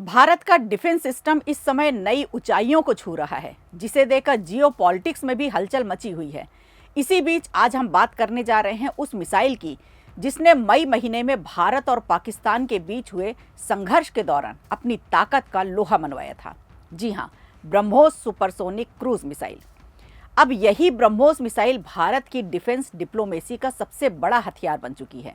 भारत का defence system इस समय नई ऊंचाइयों को छू रहा है, जिसे देखकर जियोपॉलिटिक्स में भी हलचल मची हुई है। इसी बीच आज हम बात करने जा रहे हैं उस मिसाइल की जिसने मई महीने में भारत और पाकिस्तान के बीच हुए संघर्ष के दौरान अपनी ताकत का लोहा मनवाया था। जी हाँ, ब्रह्मोस सुपरसोनिक क्रूज मिसाइल। अब यही ब्रह्मोस मिसाइल भारत की डिफेंस डिप्लोमेसी का सबसे बड़ा हथियार बन चुकी है,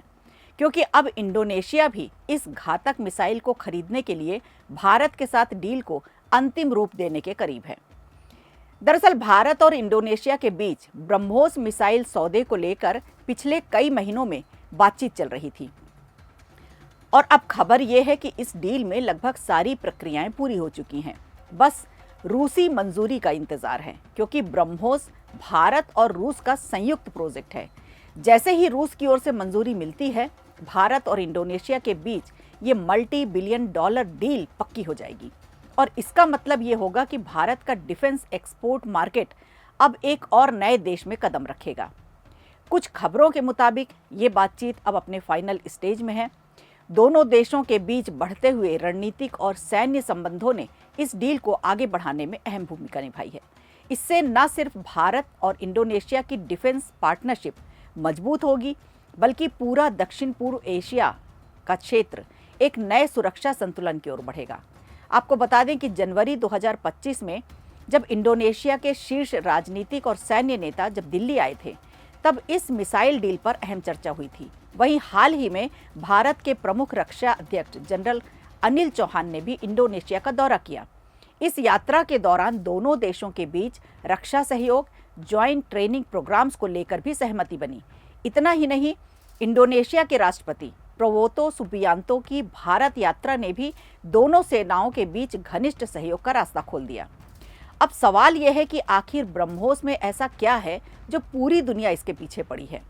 क्योंकि अब इंडोनेशिया भी इस घातक मिसाइल को खरीदने के लिए भारत के साथ डील को अंतिम रूप देने के करीब है। दरअसल भारत और इंडोनेशिया के बीच ब्रह्मोस मिसाइल सौदे को लेकर पिछले कई महीनों में बातचीत चल रही थी और अब खबर यह है कि इस डील में लगभग सारी प्रक्रियाएं पूरी हो चुकी हैं। बस रूसी मंजूरी का इंतजार है, क्योंकि ब्रह्मोस भारत और रूस का संयुक्त प्रोजेक्ट है। जैसे ही रूस की ओर से मंजूरी मिलती है, भारत और इंडोनेशिया के बीच ये मल्टी बिलियन डॉलर डील पक्की हो जाएगी और इसका मतलब ये होगा कि भारत का डिफेंस एक्सपोर्ट मार्केट अब एक और नए देश में कदम रखेगा। कुछ खबरों के मुताबिक ये बातचीत अब अपने फाइनल स्टेज में है। दोनों देशों के बीच बढ़ते हुए रणनीतिक और सैन्य संबंधों ने इस डील को आगे बढ़ाने में अहम भूमिका निभाई है। इससे न सिर्फ भारत और इंडोनेशिया की डिफेंस पार्टनरशिप मजबूत होगी, बल्कि पूरा दक्षिण पूर्व एशिया का क्षेत्र एक नए सुरक्षा संतुलन की ओर बढ़ेगा। आपको बता दें कि जनवरी 2025 में जब इंडोनेशिया के शीर्ष राजनीतिक और सैन्य नेता जब दिल्ली आए थे, तब इस मिसाइल डील पर अहम चर्चा हुई थी। वहीं हाल ही में भारत के प्रमुख रक्षा अध्यक्ष जनरल अनिल चौहान ने भी इंडोनेशिया का दौरा किया। इस यात्रा के दौरान दोनों देशों के बीच रक्षा सहयोग, ज्वाइंट ट्रेनिंग प्रोग्राम्स को लेकर भी सहमति बनी। इतना ही नहीं, इंडोनेशिया के राष्ट्रपति प्रबोवो सुबियांतो की भारत यात्रा ने भी दोनों सेनाओं के बीच घनिष्ठ सहयोग का रास्ता खोल दिया। अब सवाल यह है कि आखिर ब्रह्मोस में ऐसा क्या है जो पूरी दुनिया इसके पीछे पड़ी है।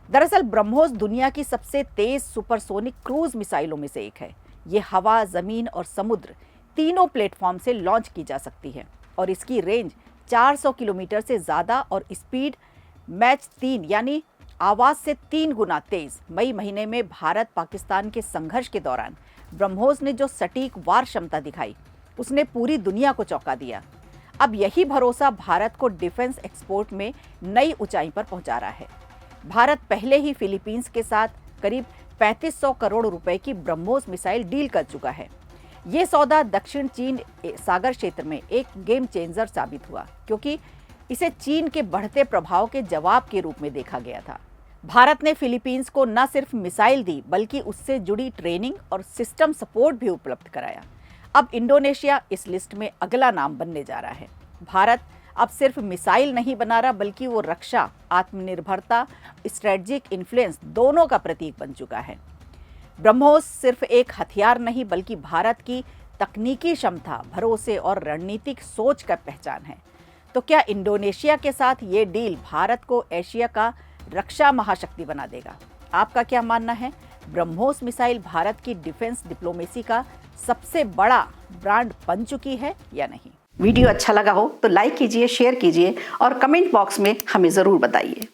दरअसल ब्रह्मोस दुनिया की सबसे तेज सुपरसोनिक क्रूज मिसाइलों में से एक है। ये हवा, जमीन और समुद्र तीनों प्लेटफॉर्म से लॉन्च की जा सकती है और इसकी रेंज 400 किलोमीटर से ज़्यादा और स्पीड मैच 3 यानी आवाज़ से 3 गुना तेज। मई महीने में भारत पाकिस्तान के संघर्ष के दौरान ब्रह्मोस ने जो सटीक वार क्षमता दिखाई, उसने पूरी दुनिया को चौंका दिया। अब यही भरोसा भारत को डिफेंस एक्सपोर्ट में नई ऊंचाई पर पहुंचा रहा है। भारत पहले ही फिलीपींस के साथ करीब 3500 करोड़ रुपए की ब्रह्मोस मिसाइल डील कर चुका है। ये सौदा दक्षिण चीन सागर क्षेत्र में एक गेम चेंजर साबित हुआ, क्योंकि इसे चीन के बढ़ते प्रभाव के जवाब के रूप में देखा गया था। भारत ने फिलीपींस को न सिर्फ मिसाइल दी, बल्कि उससे जुड़ी ट्रेनिंग और सिस्टम सपोर्ट भी उपलब्ध कराया। अब इंडोनेशिया इस लिस्ट में अगला नाम बनने जा रहा है। भारत अब सिर्फ मिसाइल नहीं बना रहा, बल्कि वो रक्षा, आत्मनिर्भरता, स्ट्रेटजिक इन्फ्लुएंस दोनों का प्रतीक बन चुका है। ब्रह्मोस सिर्फ एक हथियार नहीं, बल्कि भारत की तकनीकी क्षमता, भरोसे और रणनीतिक सोच का पहचान है। तो क्या इंडोनेशिया के साथ ये डील भारत को एशिया का रक्षा महाशक्ति बना देगा? आपका क्या मानना है? ब्रह्मोस मिसाइल भारत की डिफेंस डिप्लोमेसी का सबसे बड़ा ब्रांड बन चुकी है या नहीं? वीडियो अच्छा लगा हो तो लाइक कीजिए, शेयर कीजिए और कमेंट बॉक्स में हमें ज़रूर बताइए।